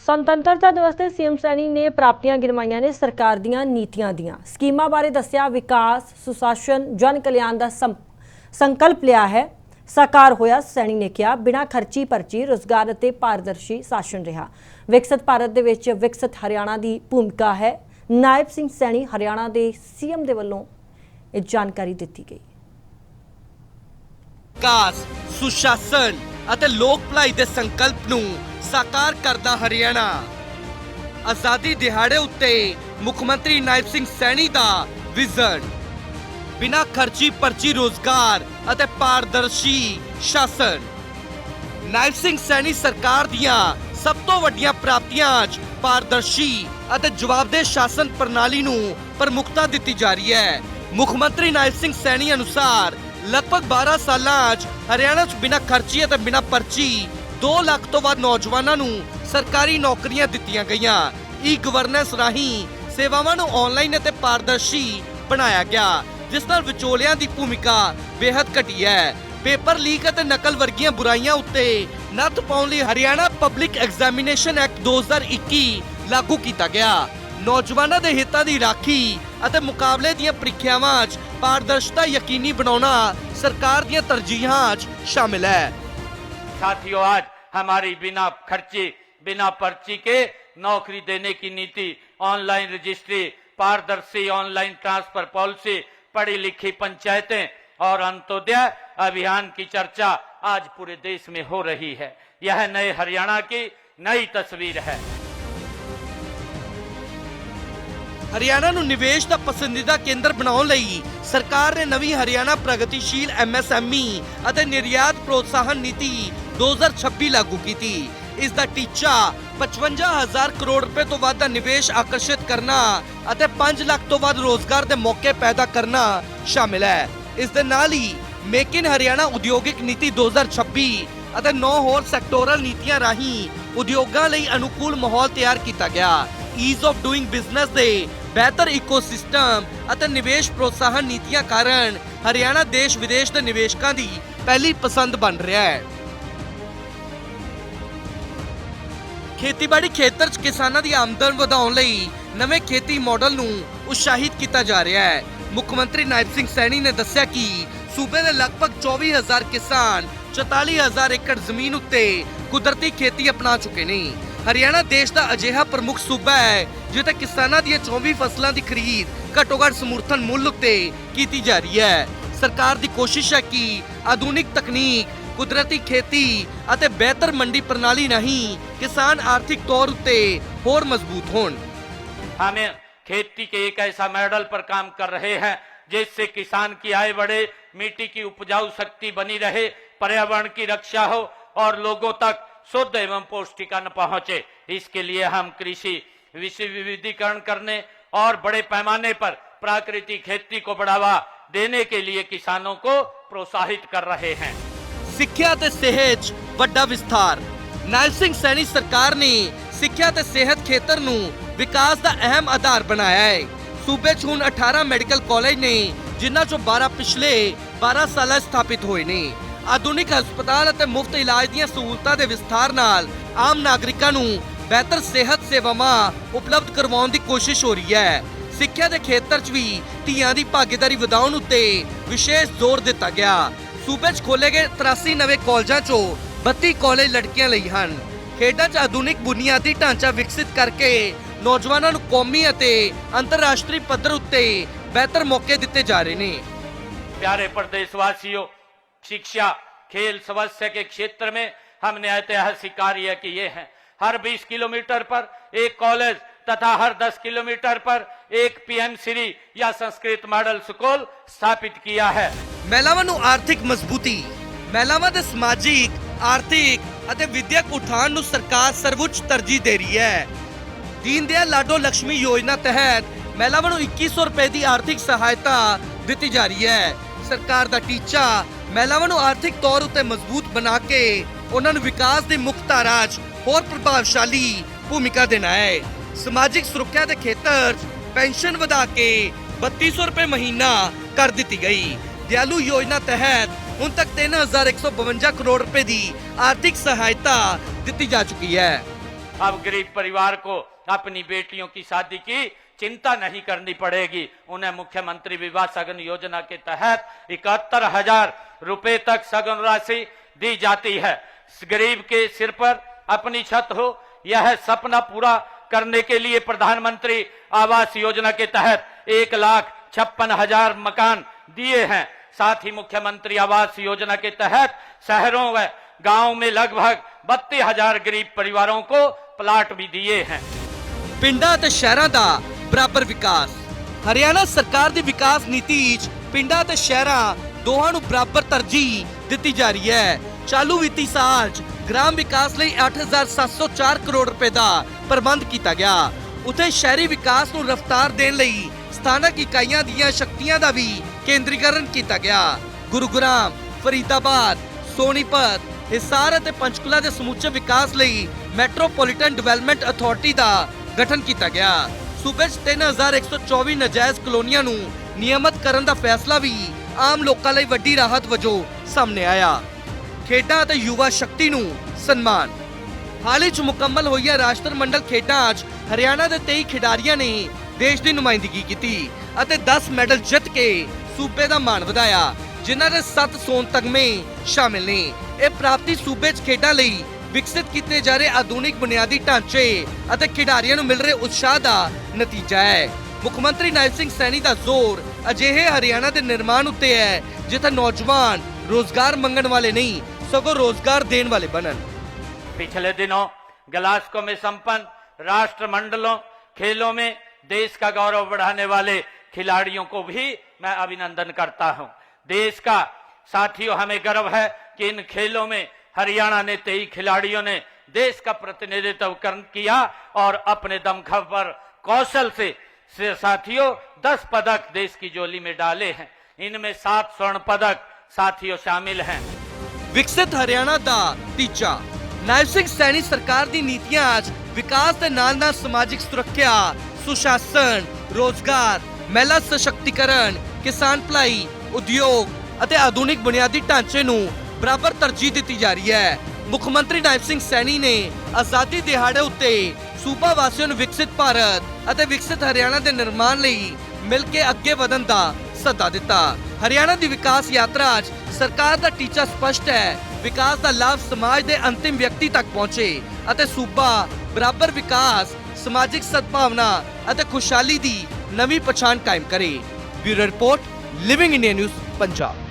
ਸੁਤੰਤਰਤਾ ਦਿਵਸ ਤੇ ਸੀਐਮ ਸੈਣੀ ਨੇ ਪ੍ਰਾਪਤੀਆਂ ਗਿਣਵਾਈਆਂ ਨੇ। ਸਰਕਾਰ ਦੀਆਂ ਨੀਤੀਆਂ ਦੀਆਂ ਸਕੀਮਾਂ ਬਾਰੇ ਦੱਸਿਆ। ਵਿਕਾਸ ਸੁਸ਼ਾਸਨ ਜਨ ਕਲਿਆਣ ਦਾ ਸੰਕਲਪ ਲਿਆ ਹੈ, ਸਾਕਾਰ ਹੋਇਆ। ਸੈਣੀ ਨੇ ਕਿਹਾ ਬਿਨਾਂ ਖਰਚੀ ਪਰਚੀ ਰੋਜ਼ਗਾਰ ਅਤੇ ਪਾਰਦਰਸ਼ੀ ਸ਼ਾਸਨ ਰਿਹਾ। ਵਿਕਸਿਤ ਭਾਰਤ ਦੇ ਵਿੱਚ ਵਿਕਸਿਤ ਹਰਿਆਣਾ ਦੀ ਭੂਮਿਕਾ ਹੈ। ਨਾਇਬ ਸਿੰਘ ਸੈਣੀ ਹਰਿਆਣਾ ਦੇ ਸੀਐਮ ਦੇ ਵੱਲੋਂ ਇਹ ਜਾਣਕਾਰੀ ਦਿੱਤੀ ਗਈ। ਵਿਕਾਸ ਸੁਸ਼ਾਸਨ ਅਤੇ ਲੋਕ ਭਲਾਈ ਦੇ ਸੰਕਲਪ ਨੂੰ ਸਾਕਾਰ ਕਰਦਾ ਹਰਿਆਣਾ। ਆਜ਼ਾਦੀ ਦਿਹਾੜੇ ਉੱਤੇ ਮੁੱਖ ਮੰਤਰੀ ਨਾਇਬ ਸਿੰਘ ਸੈਣੀ ਦਾ ਵਿਜ਼ਨ, ਬਿਨਾਂ ਖਰਚੀ ਪਰਚੀ ਰੋਜ਼ਗਾਰ ਅਤੇ ਪਾਰਦਰਸ਼ੀ ਸ਼ਾਸਨ। ਨਾਇਬ ਸਿੰਘ ਸੈਣੀ ਸਰਕਾਰ ਦੀਆਂ ਸਭ ਤੋਂ ਵੱਡੀਆਂ ਪ੍ਰਾਪਤੀਆਂ 'ਚ ਪਾਰਦਰਸ਼ੀ ਅਤੇ ਜਵਾਬਦੇਹ ਸ਼ਾਸਨ ਪ੍ਰਣਾਲੀ ਨੂੰ ਪ੍ਰਮੁੱਖਤਾ ਦਿੱਤੀ ਜਾ ਰਹੀ ਹੈ। ਮੁੱਖ ਮੰਤਰੀ ਨਾਇਬ ਸਿੰਘ ਸੈਣੀ ਅਨੁਸਾਰ ਲਗਭਗ 12 ਸਾਲਾਂ 'ਚ ਹਰਿਆਣਾ 'ਚ ਬਿਨਾਂ ਖਰਚੀ ਅਤੇ ਬਿਨਾਂ ਪਰਚੀ 2 ਲੱਖ ਤੋਂ ਵੱਧ ਨੌਜਵਾਨਾਂ ਨੂੰ ਸਰਕਾਰੀ ਨੌਕਰੀਆਂ ਦਿੱਤੀਆਂ ਗਈਆਂ। ਈ ਗਵਰਨੈਂਸ ਰਾਹੀਂ ਸੇਵਾਵਾਂ ਨੂੰ ਆਨਲਾਈਨ ਅਤੇ ਪਾਰਦਰਸ਼ੀ ਬਣਾਇਆ ਗਿਆ, ਜਿਸ ਨਾਲ ਵਿਚੋਲਿਆਂ ਦੀ ਭੂਮਿਕਾ ਬੇहद ਘਟੀ ਹੈ। ਪੇਪਰ ਲੀਕ ਅਤੇ ਨਕਲ ਵਰਗੀਆਂ ਬੁਰਾਈਆਂ ਉੱਤੇ ਨੱਥ ਪਾਉਣ ਲਈ ਹਰਿਆਣਾ ਪਬਲਿਕ ਐਗਜ਼ਾਮੀਨੇਸ਼ਨ ਐਕਟ 2021 ਲਾਗੂ ਕੀਤਾ ਗਿਆ। ਨੌਜਵਾਨਾਂ ਦੇ ਹਿੱਤਾਂ ਦੀ ਰਾਖੀ ਅਤੇ ਮੁਕਾਬਲੇ ਦੀਆਂ ਪ੍ਰੀਖਿਆਵਾਂ 'ਚ ਪਾਰਦਰਸ਼ਤਾ ਯਕੀਨੀ ਬਣਾਉਣਾ ਸਰਕਾਰ ਦੀਆਂ ਤਰਜੀਹਾਂ 'ਚ ਸ਼ਾमिल है। साथियों, आज हमारी बिना खर्चे बिना पर्ची के नौकरी देने की नीति, ऑनलाइन रजिस्ट्री, पारदर्शी ऑनलाइन ट्रांसफर पॉलिसी, पढ़ी लिखी पंचायतें और अंत्योदय अभियान की चर्चा आज पूरे देश में हो रही है। यह नए हरियाणा की नई तस्वीर है। ਹਰਿਆਣਾ ਨੂੰ ਨਿਵੇਸ਼ ਦਾ ਪਸੰਦੀਦਾ ਕੇਂਦਰ ਬਣਾਉਣ ਲਈ ਸਰਕਾਰ ਨੇ ਨਵੀਂ ਹਰਿਆਣਾ ਪ੍ਰਗਤੀਸ਼ੀਲ MSME ਅਤੇ ਨਿਰਯਾਤ ਪ੍ਰੋਤਸਾਹਨ ਨੀਤੀ 2026 ਲਾਗੂ ਕੀਤੀ। ਇਸ ਦਾ ਟੀਚਾ 55,000 ਕਰੋੜ ਰੁਪਏ ਤੋਂ ਵੱਧ ਦਾ ਨਿਵੇਸ਼ ਆਕਰਸ਼ਿਤ ਕਰਨਾ ਅਤੇ 5 ਲੱਖ ਤੋਂ ਵੱਧ ਰੋਜ਼ਗਾਰ ਦੇ ਮੌਕੇ ਪੈਦਾ ਕਰਨਾ ਸ਼ਾਮਿਲ ਹੈ। ਇਸ ਦੇ ਨਾਲ ਹੀ ਮੇਕ ਇਨ ਹਰਿਆਣਾ ਉਦਯੋਗਿਕ ਨੀਤੀ 2026 ਅਤੇ 9 ਹੋਰ ਸੈਕਟੋਰਲ ਨੀਤੀਆਂ ਰਾਹੀਂ ਉਦਯੋਗਾਂ ਲਈ ਅਨੁਕੂਲ ਮਾਹੌਲ ਤਿਆਰ ਕੀਤਾ ਗਿਆ। ਈਜ਼ ਆਫ ਡੂਇੰਗ ਬਿਜ਼ਨਸ ਦੇ ਬਿਹਤਰ ਇਕੋਸਿਸਟਮ ਅਤੇ ਨਿਵੇਸ਼ ਪ੍ਰੋਤਸਾਹਨ ਨੀਤੀਆਂ ਕਾਰਨ ਹਰਿਆਣਾ ਦੇਸ਼ ਵਿਦੇਸ਼ ਦੇ ਨਿਵੇਸ਼ਕਾਂ ਦੀ ਪਹਿਲੀ ਪਸੰਦ ਬਣ ਰਿਹਾ ਹੈ। ਖੇਤੀਬਾੜੀ ਖੇਤਰ 'ਚ ਕਿਸਾਨਾਂ ਦੀ ਆਮਦਨ ਵਧਾਉਣ ਲਈ ਨਵੇਂ ਖੇਤੀ ਮਾਡਲ ਨੂੰ ਉਤਸ਼ਾਹਿਤ ਕੀਤਾ ਜਾ ਰਿਹਾ ਹੈ। ਮੁੱਖ ਮੰਤਰੀ ਨਾਇਬ ਸਿੰਘ ਸੈਣੀ ਨੇ ਦੱਸਿਆ ਕਿ ਸੂਬੇ ਦੇ ਲਗਭਗ 24,000 ਕਿਸਾਨ 44,000 ਏਕੜ ਜ਼ਮੀਨ ਉੱਤੇ ਕੁਦਰਤੀ ਖੇਤੀ ਅਪਣਾ ਚੁੱਕੇ ਨੇ। ਹਰਿਆਣਾ ਦੇਸ਼ ਦਾ ਅਜਿਹਾ ਪ੍ਰਮੁੱਖ ਸੂਬਾ ਹੈ ਜਿੱਥੇ ਕਿਸਾਨਾਂ ਦੀਆਂ 24 ਫਸਲਾਂ ਦੀ ਖਰੀਦ ਘੱਟੋ-ਘੱਟ ਸਮਰਥਨ ਮੁੱਲ ਉੱਤੇ ਕੀਤੀ ਜਾ ਰਹੀ ਹੈ। ਸਰਕਾਰ ਦੀ ਕੋਸ਼ਿਸ਼ ਹੈ ਕਿ ਆਧੁਨਿਕ ਤਕਨੀਕ, ਕੁਦਰਤੀ ਖੇਤੀ ਅਤੇ ਬਿਹਤਰ ਮੰਡੀ ਪ੍ਰਣਾਲੀ ਰਾਹੀਂ ਕਿਸਾਨ ਆਰਥਿਕ ਤੌਰ ਉੱਤੇ ਹੋਰ ਮਜ਼ਬੂਤ ਹੋਣ। हमें खेती के एक ऐसा मॉडल पर काम कर रहे हैं जिससे किसान की आय बढ़े, मिट्टी की उपजाऊ शक्ति बनी रहे, पर्यावरण की रक्षा हो और लोगों तक शुद्ध एवं पौष्टिक अन्न पहुंचे। इसके लिए हम कृषि विविधीकरण करने और बड़े पैमाने पर प्राकृतिक खेती को बढ़ावा देने के लिए किसानों को प्रोत्साहित कर रहे हैं। ਸਿੱਖਿਆ ਤੇ ਸਿਹਤ 'ਚ ਵੱਡਾ ਵਿਸਥਾਰ। ਨਾਇਬ ਸਿੰਘ ਸੈਣੀ ਸਰਕਾਰ ਨੇ ਸਿੱਖਿਆ ਤੇ ਸਿਹਤ ਖੇਤਰ ਨੂੰ ਵਿਕਾਸ ਦਾ ਅਹਿਮ ਆਧਾਰ ਬਣਾਇਆ ਹੈ। ਸੂਬੇ 'ਚ ਹੁਣ 18 ਮੈਡੀਕਲ ਕਾਲਜ ਨੇ, ਜਿਨ੍ਹਾਂ 'ਚੋਂ 12 ਪਿਛਲੇ 12 ਸਾਲਾਂ ਸਥਾਪਿਤ ਹੋਏ ਨੇ। ਆਧੁਨਿਕ ਹਸਪਤਾਲ ਅਤੇ ਮੁਫਤ ਇਲਾਜ ਦੀਆਂ ਸਹੂਲਤਾਂ ਦੇ ਵਿਸਥਾਰ ਨਾਲ ਆਮ ਨਾਗਰਿਕਾਂ ਨੂੰ ਬਿਹਤਰ ਸਿਹਤ ਸੇਵਾਵਾਂ ਉਪਲਬਧ ਕਰਵਾਉਣ ਦੀ ਕੋਸ਼ਿਸ਼ ਹੋ ਰਹੀ ਹੈ। ਸਿੱਖਿਆ ਦੇ ਖੇਤਰ 'ਚ ਵੀ ਧੀਆਂ ਦੀ ਭਾਗੀਦਾਰੀ ਵਧਾਉਣ ਉੱਤੇ ਵਿਸ਼ੇਸ਼ ਜ਼ੋਰ ਦਿੱਤਾ ਗਿਆ। ਸੂਬੇ 'ਚ ਖੋਲ੍ਹੇ ਗਏ 83 ਨਵੇਂ ਕਾਲਜਾਂ 'ਚੋਂ 32 ਕਾਲਜ ਲੜਕੀਆਂ ਲਈ ਹਨ। ਖੇਡਾਂ 'ਚ ਆਧੁਨਿਕ ਬੁਨਿਆਦੀ ਢਾਂਚਾ ਵਿਕਸਿਤ ਕਰਕੇ ਨੌਜਵਾਨਾਂ ਨੂੰ ਕੌਮੀ ਅਤੇ ਅੰਤਰਰਾਸ਼ਟਰੀ ਪੱਧਰ ਉੱਤੇ ਬਿਹਤਰ ਮੌਕੇ ਦਿੱਤੇ ਜਾ ਰਹੇ ਨੇ। प्यारे प्रदेशवासियों, शिक्षा खेल स्वास्थ्य के क्षेत्र में हमने ऐतिहासिक कार्य किए हैं। हर 20 किलोमीटर पर एक कॉलेज तथा हर 10 किलोमीटर पर एक PM श्री या संस्कृत मॉडल स्कूल स्थापित किया है। ਮਹਿਲਾਵਾਂ ਨੂੰ ਆਰਥਿਕ ਮਜ਼ਬੂਤੀ। ਮਹਿਲਾਵਾਂ ਦੇ ਸਮਾਜਿਕ, ਆਰਥਿਕ ਅਤੇ ਵਿਦਿਅਕ ਉਠਾਣ ਨੂੰ ਸਰਕਾਰ ਸਰਵਉੱਚ ਤਰਜੀਹ ਦੇ ਰਹੀ ਹੈ। ਦੀਨ ਦਿਆਲ ਲਾਡੋ ਲక్ష్ਮੀ ਯੋਜਨਾ ਤਹਿਤ ਮਹਿਲਾਵਾਂ ਨੂੰ 2100 ਰੁਪਏ ਦੀ ਆਰਥਿਕ ਸਹਾਇਤਾ ਦਿੱਤੀ ਜਾ ਰਹੀ ਹੈ। ਸਰਕਾਰ ਦਾ ਟੀਚਾ ਮਹਿਲਾਵਾਂ ਨੂੰ ਆਰਥਿਕ ਤੌਰ ਉੱਤੇ ਮਜ਼ਬੂਤ ਬਣਾ ਕੇ ਉਹਨਾਂ ਨੂੰ ਵਿਕਾਸ ਦੀ ਮੁੱਖ ਧਾਰਾ 'ਚ ਹੋਰ ਪ੍ਰਭਾਵਸ਼ਾਲੀ ਭੂਮਿਕਾ ਦੇਣਾ ਹੈ। ਸਮਾਜਿਕ ਸੁਰੱਖਿਆ ਦੇ ਖੇਤਰ 'ਚ ਪੈਨਸ਼ਨ ਵਧਾ ਕੇ 3200 ਰੁਪਏ ਮਹੀਨਾ ਕਰ ਦਿੱਤੀ ਗਈ। ਦਿਆਲੂ ਯੋਜਨਾ ਤਹਿਤ ਹੁਣ ਤੱਕ 3152 ਕਰੋੜ ਰੁਪਏ ਦੀ ਆਰਥਿਕ ਸਹਾਇਤਾ ਦਿੱਤੀ ਜਾ ਚੁੱਕੀ ਹੈ। अब गरीब परिवार को अपनी बेटियों की शादी की चिंता नहीं करनी पड़ेगी। उन्हें मुख्यमंत्री विवाह सगन योजना के तहत 71,000 रुपए तक सगन राशि दी जाती है। गरीब के सिर पर अपनी छत हो, यह सपना पूरा करने के लिए प्रधानमंत्री आवास योजना के तहत 1,56,000 मकान दिए हैं। साथ ही मुख्यमंत्री आवास योजना के तहत शहरों व गांव में लगभग 32,000 गरीब परिवारों को प्लाट भी दिए हैं। ਪਿੰਡਾਂ ਤੇ ਸ਼ਹਿਰਾਂ ਦਾ ਬਰਾਬਰ ਵਿਕਾਸ। ਹਰਿਆਣਾ ਸਰਕਾਰ ਦੀ ਵਿਕਾਸ ਨੀਤੀ 'ਚ ਪਿੰਡਾਂ ਤੇ ਸ਼ਹਿਰਾਂ ਦੋਹਾਂ ਨੂੰ ਬਰਾਬਰ ਤਰਜੀਹ ਦਿੱਤੀ ਜਾ ਰਹੀ ਹੈ। ਚਾਲੂ ਵਿੱਤੀ ਸਾਲ 'ਚ ਗ੍ਰਾਮ ਵਿਕਾਸ ਲਈ 8,704 ਕਰੋੜ ਰੁਪਏ ਦਾ ਪ੍ਰਬੰਧ ਕੀਤਾ ਗਿਆ। ਉੱਥੇ ਸ਼ਹਿਰੀ ਵਿਕਾਸ ਨੂੰ ਰਫ਼ਤਾਰ ਦੇਣ ਲਈ ਸਥਾਨਕ ਇਕਾਈਆਂ ਦੀਆਂ ਸ਼ਕਤੀਆਂ ਦਾ ਵੀ ਕੇਂਦਰੀਕਰਨ ਕੀਤਾ ਗਿਆ। ਗੁਰੂਗ੍ਰਾਮ, ਫਰੀਦਾਬਾਦ, ਸੋਨੀਪਤ, ਹਿਸਾਰ ਅਤੇ ਪੰਚਕੂਲਾ ਦੇ ਸਮੁੱਚੇ ਵਿਕਾਸ ਲਈ ਮੈਟਰੋਪੋਲੀਟਨ ਡਿਵੈਲਪਮੈਂਟ ਅਥਾਰਟੀ ਦਾ ਗਠਨ ਕੀਤਾ ਗਿਆ। ਸੂਬੇ 'ਚ 3,124 ਨਾਜਾਇਜ਼ ਕਲੋਨੀਆਂ ਨੂੰ ਨਿਯਮਤ ਕਰਨ ਦਾ ਫੈਸਲਾ ਵੀ ਆਮ ਲੋਕਾਂ ਲਈ ਵੱਡੀ ਰਾਹਤ ਵਜੋਂ ਸਾਹਮਣੇ ਆਇਆ। ਖੇਡਾਂ ਅਤੇ ਯੁਵਾ ਸ਼ਕਤੀ ਨੂੰ ਸਨਮਾਨ। ਹਾਲ ਹੀ 'ਚ ਮੁਕੰਮਲ ਹੋਈਆਂ ਰਾਸ਼ਟਰ ਮੰਡਲ ਖੇਡਾਂ 'ਚ ਹਰਿਆਣਾ ਦੇ 23 ਖਿਡਾਰੀਆਂ ਨੇ ਦੇਸ਼ ਦੀ ਨੁਮਾਇੰਦਗੀ ਕੀਤੀ ਅਤੇ 10 ਮੈਡਲ ਜਿੱਤ ਕੇ ਸੂਬੇ ਦਾ ਮਾਣ ਵਧਾਇਆ, ਜਿਨ੍ਹਾਂ ਦੇ 7 ਸੋਨ ਤਗਮੇ ਸ਼ਾਮਿਲ ਨੇ। ਇਹ ਪ੍ਰਾਪਤੀ ਸੂਬੇ 'ਚ ਖੇਡਾਂ ਲਈ ਵਿਕਸਿਤ ਕੀਤੇ ਜਾ ਰਹੇ ਆਧੁਨਿਕ ਬੁਨਿਆਦੀ ਢਾਂਚੇ ਅਤੇ ਖਿਡਾਰੀਆਂ ਨੂੰ ਮਿਲ ਰਹੇ ਉਤਸ਼ਾਹ ਦਾ ਨਤੀਜਾ ਹੈ। ਮੁੱਖ ਮੰਤਰੀ ਨਾਇਬ ਸਿੰਘ ਸੈਣੀ ਦਾ ਜ਼ੋਰ ਅਜਿਹੇ ਹਰਿਆਣਾ ਦੇ ਨਿਰਮਾਣ ਉੱਤੇ ਹੈ ਜਿੱਥੇ ਨੌਜਵਾਨ रोजगार मंगन वाले नहीं सगों रोजगार देने वाले बनन। पिछले दिनों ग्लासगो में संपन्न राष्ट्रमंडलों खेलों में देश का गौरव बढ़ाने वाले खिलाड़ियों को भी मैं अभिनंदन करता हूं। देश का साथियों हमें गर्व है कि इन खेलों में हरियाणा ने 23 खिलाड़ियों ने देश का प्रतिनिधित्व किया और अपने दमखम पर कौशल से साथियों 10 पदक देश की झोली में डाले हैं। इनमें 7 स्वर्ण पदक साथियों शामिल हैं। विकसित हरियाणा दा तीजा। नायब सिंह सैनी सरकार दी नीतियां आज विकास दे नाल-नाल समाजिक सुरक्षा, सुशासन, रोजगार, महिला सशक्तिकरण, किसान भलाई, उद्योग ਅਤੇ ਆਧੁਨਿਕ ਬੁਨਿਆਦੀ ਢਾਂਚੇ ਨੂੰ ਬਰਾਬਰ ਤਰਜੀਹ ਦਿੱਤੀ ਜਾ ਰਹੀ ਹੈ। ਮੁੱਖ ਮੰਤਰੀ ਨਾਇਬ ਸਿੰਘ ਸੈਣੀ ਨੇ ਆਜ਼ਾਦੀ ਦਿਹਾੜੇ ਉੱਤੇ ਸੂਬਾ ਵਾਸੀਆਂ ਨੂੰ ਵਿਕਸਿਤ ਭਾਰਤ ਅਤੇ ਵਿਕਸਿਤ ਹਰਿਆਣਾ ਦੇ ਨਿਰਮਾਣ ਲਈ ਮਿਲ ਕੇ ਅੱਗੇ ਵਧਣ ਦਾ ਸੱਦਾ ਦਿੱਤਾ। ਹਰਿਆਣਾ ਦੀ ਵਿਕਾਸ ਯਾਤਰਾ 'ਚ ਸਰਕਾਰ ਦਾ ਟੀਚਾ ਸਪਸ਼ਟ ਹੈ, ਵਿਕਾਸ ਦਾ ਲਾਭ ਸਮਾਜ ਦੇ ਅੰਤਿਮ ਵਿਅਕਤੀ ਤੱਕ ਪਹੁੰਚੇ ਅਤੇ ਸੂਬਾ ਬਰਾਬਰ ਵਿਕਾਸ, ਸਮਾਜਿਕ ਸਦਭਾਵਨਾ ਅਤੇ ਖੁਸ਼ਹਾਲੀ ਦੀ ਨਵੀਂ ਪਛਾਣ ਕਾਇਮ ਕਰੇ। Bureau report, living India news, Punjab.